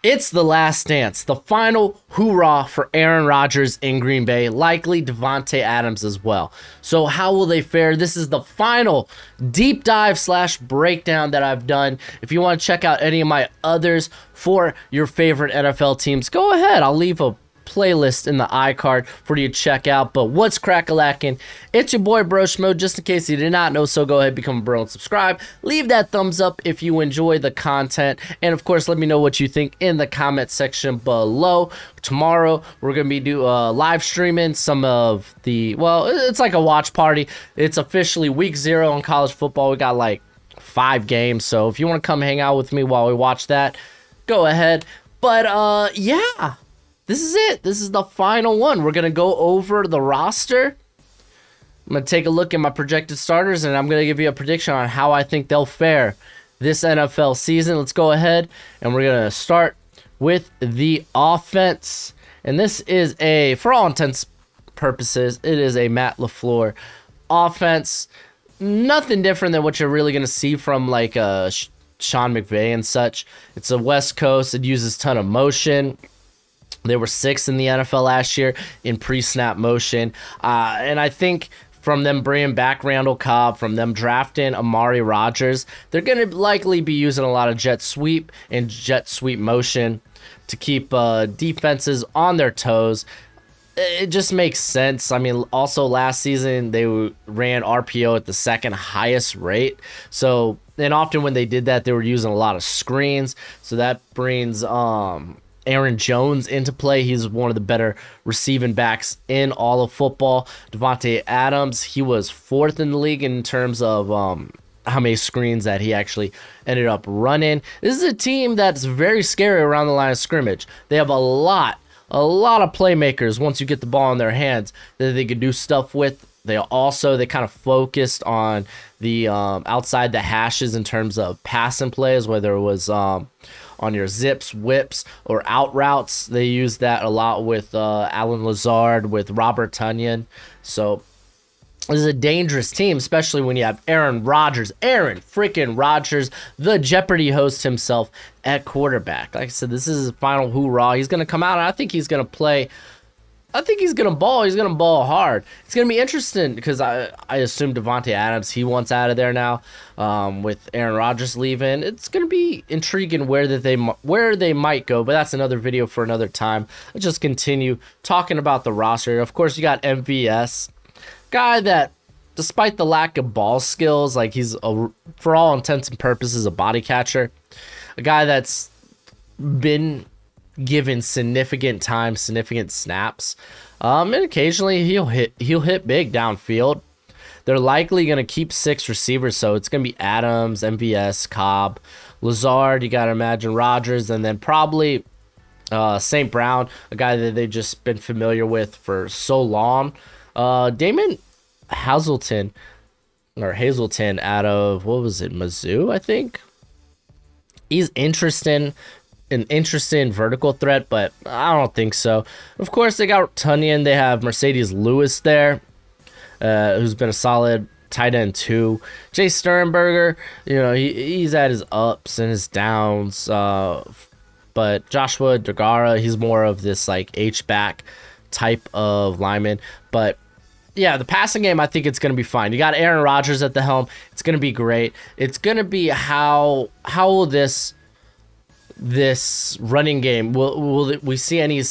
It's the last dance, the final hoorah for Aaron Rodgers in Green Bay, likely Devontae Adams as well. So how will they fare? This is the final deep dive / breakdown that I've done. If you want to check out any of my others for your favorite NFL teams, go ahead. I'll leave a playlist in the iCard for you to check out. But what's crack-a-lackin'? It's your boy Broshmo. Just in case you did not know, so go ahead, become a bro and subscribe. Leave that thumbs up if you enjoy the content, and of course let me know what you think in the comment section below. Tomorrow we're gonna be live streaming some of the, well, it's like a watch party. It's officially week 0 in college football. We got like 5 games, so if you want to come hang out with me while we watch that, go ahead. But yeah, this is it. This is the final one. We're going to go over the roster. I'm going to take a look at my projected starters, and I'm going to give you a prediction on how I think they'll fare this NFL season. Let's go ahead, and we're going to start with the offense. And this is a, for all intents and purposes, it is a Matt LaFleur offense. Nothing different than what you're really going to see from like Sean McVay and such. It's a West Coast. It uses a ton of motion. They were 6th in the NFL last year in pre-snap motion. And I think from them bringing back Randall Cobb, from them drafting Aaron Rodgers, they're going to likely be using a lot of jet sweep and jet sweep motion to keep defenses on their toes. It just makes sense. I mean, also last season, they ran RPO at the 2nd highest rate. So, and often when they did that, they were using a lot of screens. So that brings Aaron Jones into play. He's one of the better receiving backs in all of football. Devontae Adams, he was 4th in the league in terms of how many screens that he actually ended up running. This is a team that's very scary around the line of scrimmage. They have a lot of playmakers once you get the ball in their hands that they can do stuff with. They kind of focused on the outside the hashes in terms of passing plays, whether it was on your zips, whips, or out routes. They use that a lot with Alan Lazard, with Robert Tonyan. So this is a dangerous team, especially when you have Aaron Rodgers, the Jeopardy host himself at quarterback. Like I said, this is his final hoorah. He's going to come out, and I think he's going to play. I think he's going to ball. He's going to ball hard. It's going to be interesting because I assume Devontae Adams, he wants out of there now with Aaron Rodgers leaving. It's going to be intriguing where they might go, but that's another video for another time. Let's just continue talking about the roster. Of course, you got MVS, guy that, despite the lack of ball skills, like he's, for all intents and purposes, a body catcher. A guy that's been given significant time, significant snaps, and occasionally he'll hit big downfield. They're likely going to keep 6 receivers, so it's going to be Adams, MVS, Cobb, Lazard. You got to imagine Rodgers, and then probably St. Brown, a guy that they've just been familiar with for so long. Damon Hazelton out of, what was it, Mizzou, I think. He's an interesting vertical threat, but I don't think so. Of course, they got Tonyan. They have Mercedes Lewis there, who's been a solid tight end too. Jay Sternberger, you know, he's at his ups and his downs. But Joshua Degara, he's more of this like H-back type of lineman. But yeah, the passing game, I think it's going to be fine. You got Aaron Rodgers at the helm. It's going to be great. It's going to be how will this running game, will we see any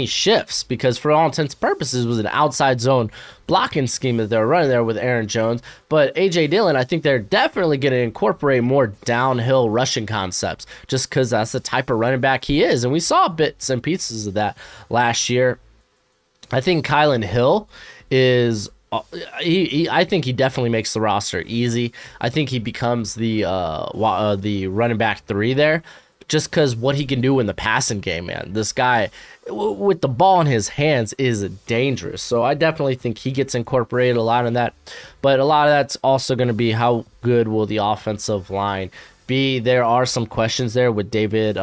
shifts? Because for all intents and purposes, it was an outside zone blocking scheme that they were running there with Aaron Jones. But A.J. Dillon, I think they're definitely going to incorporate more downhill rushing concepts, just because that's the type of running back he is. And we saw bits and pieces of that last year. I think Kylan Hill is, I think he definitely makes the roster easy. I think he becomes the running back 3 there, just because what he can do in the passing game, man. This guy, with the ball in his hands, is dangerous. So I definitely think he gets incorporated a lot in that. But a lot of that's also going to be how good will the offensive line be. There are some questions there with David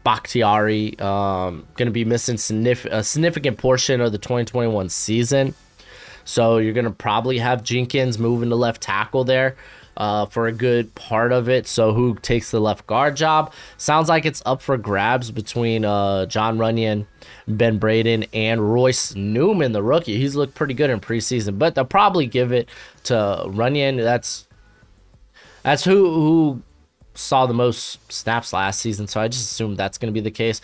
Bakhtiari going to be missing a significant portion of the 2021 season. So you're going to probably have Jenkins moving to left tackle there. for a good part of it. So who takes the left guard job? Sounds like it's up for grabs between John Runyan, Ben Braden, and Royce Newman, the rookie. He's looked pretty good in preseason, but they'll probably give it to Runyan. That's who saw the most snaps last season, so I just assume that's going to be the case.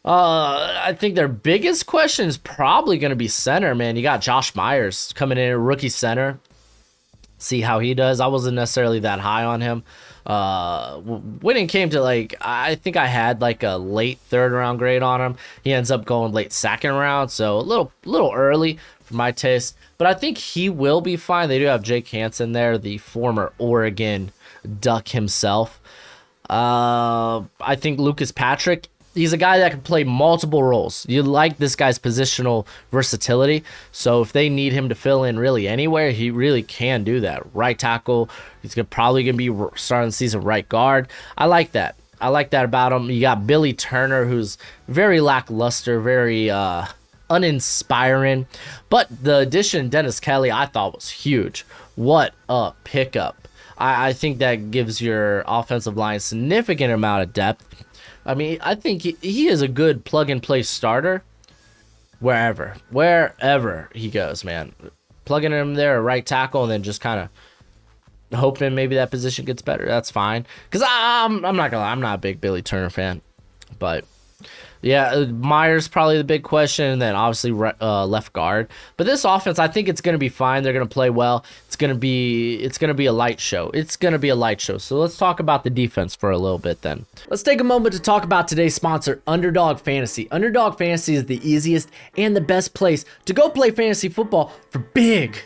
I think their biggest question is probably going to be center, man. You got Josh Myers coming in, a rookie center. See how he does. I wasn't necessarily that high on him. When it came to, like, I think I had like a late 3rd round grade on him. He ends up going late 2nd round, so a little early for my taste. But I think he will be fine. They do have Jake Hansen there, the former Oregon Duck himself. I think Lucas Patrick, he's a guy that can play multiple roles. You like this guy's positional versatility. So if they need him to fill in really anywhere, he really can do that. Right tackle, he's probably going to be starting the season right guard. I like that. I like that about him. You got Billy Turner, who's very lackluster, very uninspiring. But the addition of Dennis Kelly, I thought was huge. What a pickup. I think that gives your offensive line a significant amount of depth. I mean, I think he is a good plug-and-play starter wherever he goes, man. Plugging him there at right tackle and then just kind of hoping maybe that position gets better. That's fine. Because I'm not gonna lie, I'm not a big Billy Turner fan. But yeah, Myers probably the big question, and then obviously left guard. But this offense, I think it's going to be fine. They're going to play well. It's going to be a light show. It's going to be a light show. So let's talk about the defense for a little bit then. Let's take a moment to talk about today's sponsor, Underdog Fantasy. Underdog Fantasy is the easiest and the best place to go play fantasy football for big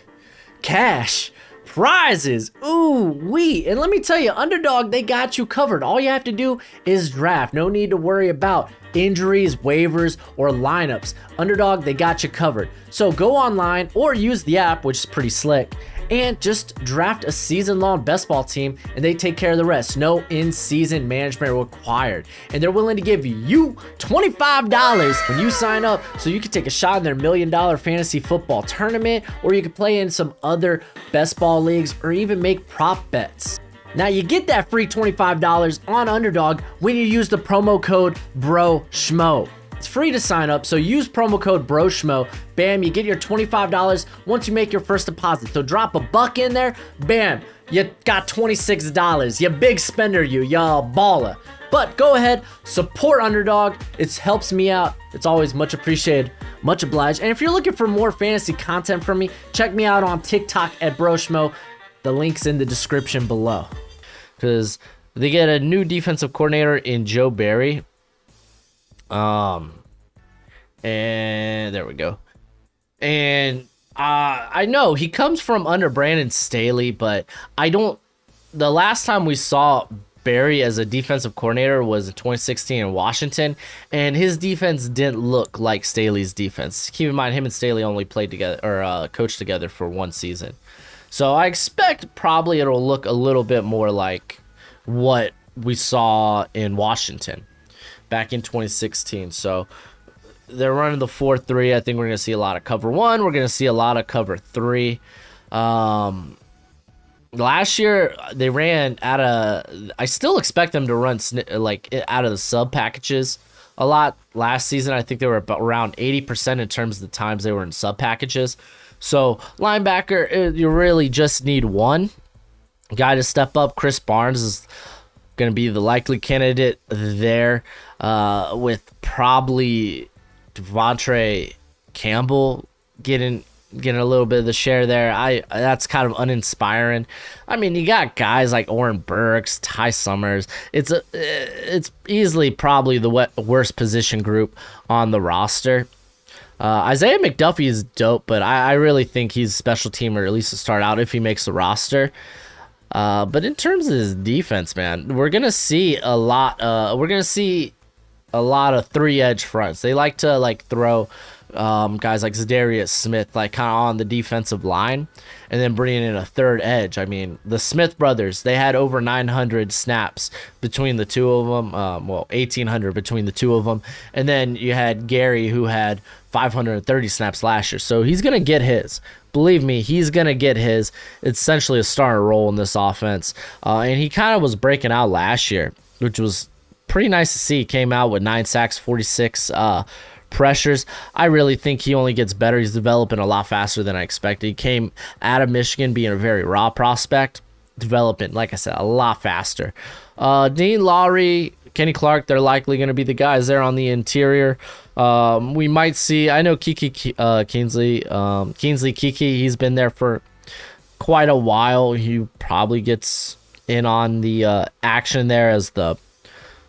cash prizes. Ooh wee. And let me tell you, Underdog, they got you covered. All you have to do is draft. No need to worry about injuries, waivers, or lineups. Underdog, they got you covered. So go online or use the app, which is pretty slick, and just draft a season-long best ball team, and they take care of the rest. No in-season management required. And they're willing to give you $25 when you sign up, so you can take a shot in their $1 million fantasy football tournament, or you can play in some other best ball leagues, or even make prop bets. Now you get that free $25 on Underdog when you use the promo code BROSCHMO. It's free to sign up, so use promo code BROSCHMO. Bam, you get your $25 once you make your first deposit. So drop a buck in there, bam, you got $26. You big spender, y'all baller. But go ahead, support Underdog. It helps me out. It's always much appreciated, much obliged. And if you're looking for more fantasy content from me, check me out on TikTok at BroSchmo. The link's in the description below. Because they get a new defensive coordinator in Joe Barry. And there we go. And I know he comes from under Brandon Staley, but the last time we saw Barry as a defensive coordinator was in 2016 in Washington, and his defense didn't look like Staley's defense. Keep in mind, him and Staley only played together or coached together for one season. So I expect probably it'll look a little bit more like what we saw in Washington back in 2016. So they're running the 4-3. I think we're going to see a lot of cover 1. We're going to see a lot of cover 3. Last year they ran out of. I still expect them to run like out of the sub packages a lot. Last season I think they were about around 80% in terms of the times they were in sub packages. So linebacker, you really just need one guy to step up. Chris Barnes is going to be the likely candidate there, with probably Devontae Campbell getting a little bit of the share there. That's kind of uninspiring. I mean, you got guys like Oren Burks, Ty Summers. It's easily probably the worst position group on the roster. Isaiah McDuffie is dope, but I really think he's a special teamer, at least to start out, if he makes the roster. But in terms of his defense, man, we're gonna see a lot. We're gonna see a lot of 3-edge fronts. They like to throw guys like Zadarius Smith, like kind of on the defensive line, and then bringing in a third edge. I mean, the Smith brothers, they had over 900 snaps between the two of them. Well, 1,800 between the two of them. And then you had Gary, who had 530 snaps last year. So he's going to get his. Believe me, he's going to get his. It's essentially a starter role in this offense. And he kind of was breaking out last year, which was pretty nice to see. He came out with 9 sacks, 46 pressures. I really think he only gets better. He's developing a lot faster than I expected. He came out of Michigan being a very raw prospect, developing, like I said, a lot faster. Dean Lowry, Kenny Clark, they're likely going to be the guys there on the interior. We might see, I know Keensley Kiki, he's been there for quite a while. He probably gets in on the action there as the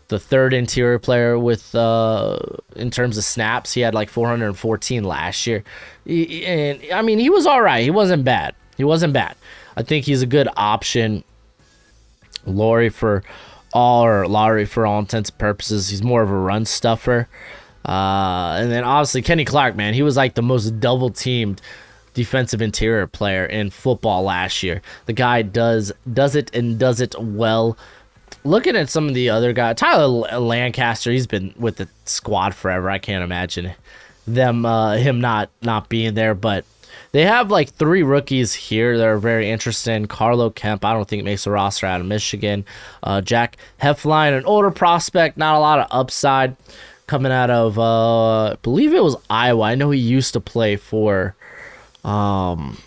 third interior player with in terms of snaps. He had like 414 last year. And I mean, he was all right. He wasn't bad. I think he's a good option. Lowry for all intents and purposes. He's more of a run stuffer. And then obviously Kenny Clark, man, he was like the most double teamed defensive interior player in football last year. The guy does it and does it well. Looking at some of the other guys, Tyler Lancaster, he's been with the squad forever. I can't imagine him not being there, but they have like 3 rookies here that are very interesting. Carlo Kemp, I don't think makes a roster out of Michigan. Jack Hefline, an older prospect, not a lot of upside, coming out of I believe it was Iowa. I know he used to play for Northern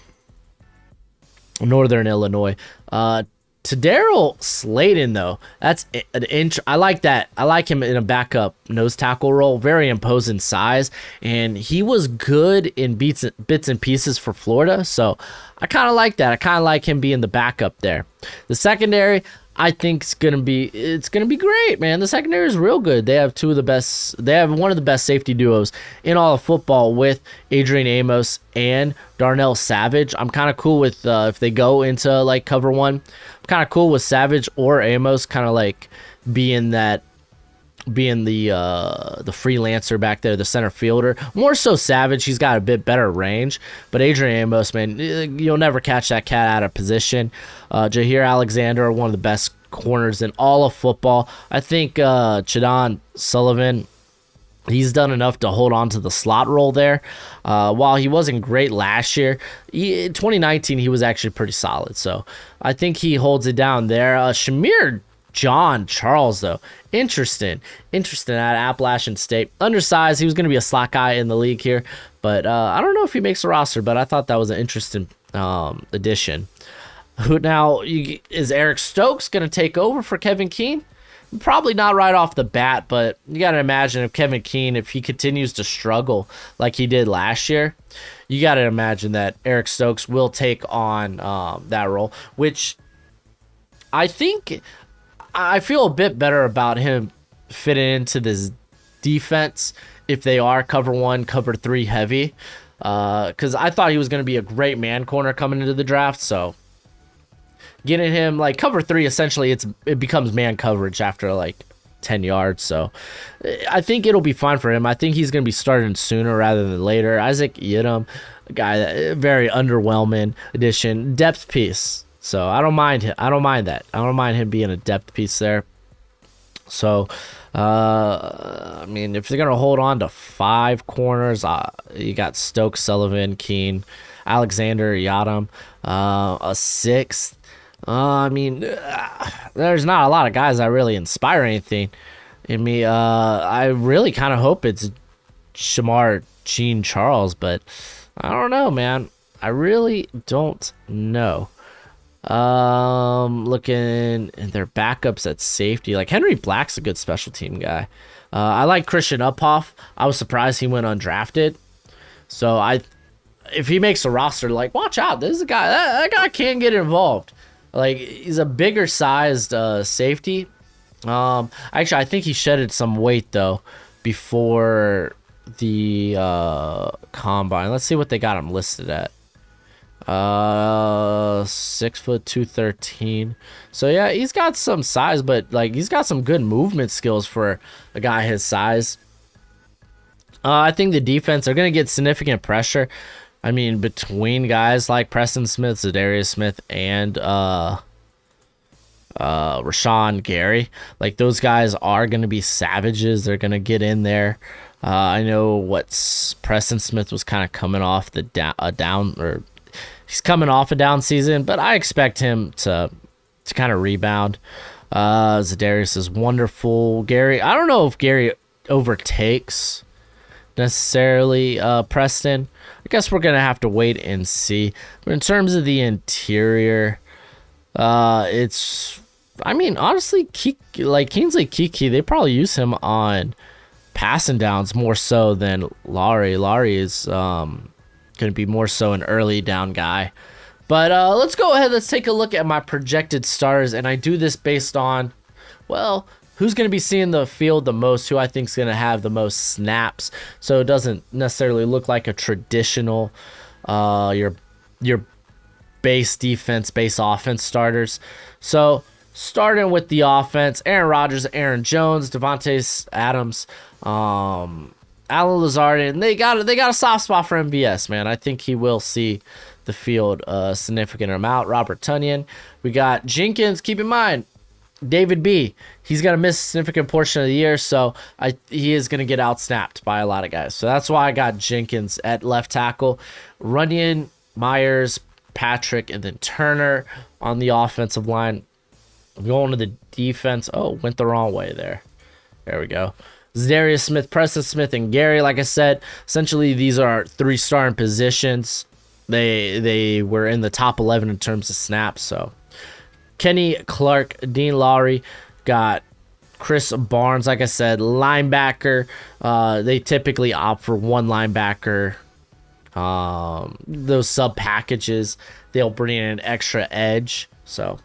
Illinois. Tadarius Slayton, though, that's an inch. I like that. I like him in a backup nose tackle role. Very imposing size, and he was good in bits and pieces for Florida. So I kind of like that. I kind of like him being the backup there. The secondary, I think it's gonna be great, man. The secondary is real good. They have one of the best safety duos in all of football with Adrian Amos and Darnell Savage. I'm kind of cool with if they go into like cover one. I'm kind of cool with Savage or Amos kind of like being the freelancer back there, the center fielder. More so Savage, he's got a bit better range, but Adrian Amos, man, you'll never catch that cat out of position. Jair Alexander, one of the best corners in all of football. I think Chadon Sullivan, he's done enough to hold on to the slot role there. While he wasn't great last year, in 2019 he was actually pretty solid, so I think he holds it down there. Shamir John Charles, though, interesting at Appalachian State. Undersized, he was going to be a slot guy in the league here, but I don't know if he makes the roster, but I thought that was an interesting addition. Who now is Eric Stokes going to take over for Kevin Keene? Probably not right off the bat, but you got to imagine if Kevin Keene, if he continues to struggle like he did last year, you got to imagine that Eric Stokes will take on that role, which I think I feel a bit better about him fitting into this defense if they are cover 1, cover 3 heavy, because I thought he was going to be a great man corner coming into the draft, so getting him like cover 3, essentially it becomes man coverage after like 10 yards. So I think it'll be fine for him. I think he's going to be starting sooner rather than later. Isaac Yiadom, a guy that very underwhelming addition, depth piece. So I don't mind him. I don't mind that. I don't mind him being a depth piece there. So I mean, if they're going to hold on to 5 corners, you got Stokes, Sullivan, Keene, Alexander, Yiadom, a 6th. I mean, there's not a lot of guys that really inspire anything in me. I really kind of hope it's Shamar Jean Charles, but I don't know, man. I really don't know. Looking at their backups at safety, like Henry Black's a good special team guy. I like Christian Uphoff. I was surprised he went undrafted. So if he makes a roster, like, watch out, this is a guy that guy can get involved. Like, he's a bigger sized safety. Actually, I think he shedded some weight though before the combine. Let's see what they got him listed at. 6 foot 213. So yeah, he's got some size, but like he's got some good movement skills for a guy his size. I think the defense are going to get significant pressure. I mean, between guys like Preston Smith, Zadarius Smith, and Rashawn Gary. Like, those guys are going to be savages. They're going to get in there. I know Preston Smith was kind of coming off the he's coming off a down season, but I expect him to kind of rebound. Zadarius is wonderful. Gary, I don't know if Gary overtakes necessarily Preston. I guess we're gonna have to wait and see. But in terms of the interior, it's, I mean, honestly, Kingsley Keke, they probably use him on passing downs more so than Laurie. Laurie is going to be more so an early down guy. But let's go ahead. Let's take a look at my projected starters, and I do this based on, well, who's going to be seeing the field the most, who I think is going to have the most snaps, so it doesn't necessarily look like a traditional your base defense, base offense starters. So starting with the offense, Aaron Rodgers, Aaron Jones, Devontae Adams, Alan Lazard, and they got a soft spot for MVS, man. I think he will see the field a significant amount. Robert Tonyan. We got Jenkins. Keep in mind, David B, he's going to miss a significant portion of the year, so he is going to get outsnapped by a lot of guys. So that's why I got Jenkins at left tackle. Runyon, Myers, Patrick, and then Turner on the offensive line. Going to the defense. Oh, went the wrong way there. There we go. Zadarius Smith, Preston Smith, and Gary. Like I said, essentially these are 3 starting positions. They were in the top 11 in terms of snaps. So Kenny Clark, Dean Lowry, got Chris Barnes. Like I said, linebacker. They typically opt for one linebacker. Those sub packages, they'll bring in an extra edge. So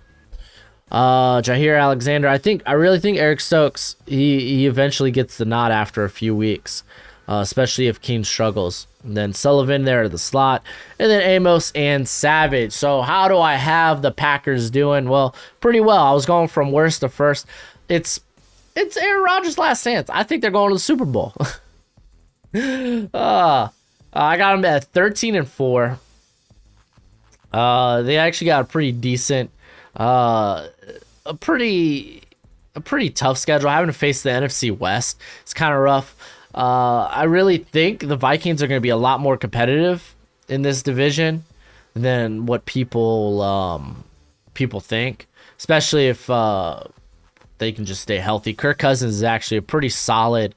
Jair Alexander, I really think Eric Stokes, he eventually gets the nod after a few weeks, especially if Keene struggles. And then Sullivan there at the slot, and then Amos and Savage. So how do I have the Packers doing? Well, pretty well. I was going from worst to first. It's Aaron Rodgers' last chance. I think they're going to the Super Bowl. I got them at 13-4. They actually got a pretty decent, a pretty tough schedule. Having to face the NFC West, it's kind of rough. I really think the Vikings are going to be a lot more competitive in this division than what people think, especially if they can just stay healthy. Kirk Cousins is actually a pretty solid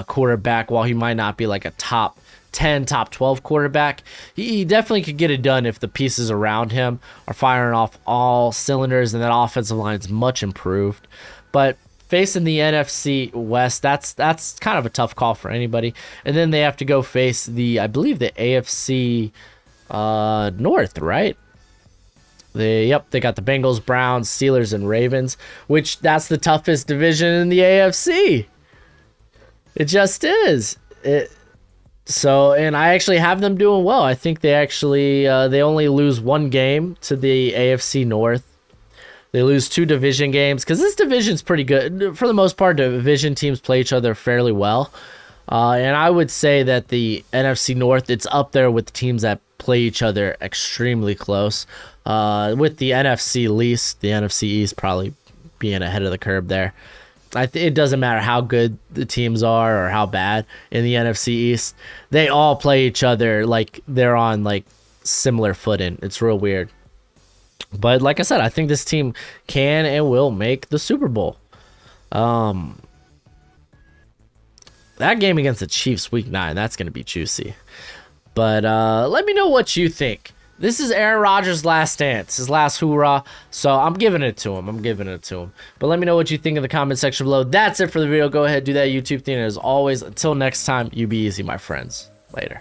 quarterback. While he might not be like a top 10, top 12 quarterback, he definitely could get it done if the pieces around him are firing off all cylinders and that offensive line is much improved. But facing the NFC West, that's kind of a tough call for anybody. And then they have to go face I believe the AFC North, right? They got the Bengals, Browns, Steelers, and Ravens, which that's the toughest division in the AFC. It just is. So, and I actually have them doing well. I think they actually they only lose 1 game to the AFC North. They lose 2 division games because this division's pretty good. For the most part, division teams play each other fairly well. And I would say that the NFC North, it's up there with teams that play each other extremely close. With the NFC least, the NFC East probably being ahead of the curve there. It doesn't matter how good the teams are or how bad in the NFC East. They all play each other like they're on like similar footing. It's real weird. But like I said, I think this team can and will make the Super Bowl. That game against the Chiefs week 9, that's going to be juicy. But let me know what you think. This is Aaron Rodgers' last dance, his last hoorah. So I'm giving it to him. But let me know what you think in the comment section below. That's it for the video. Go ahead, do that YouTube thing. And as always, until next time, you be easy, my friends. Later.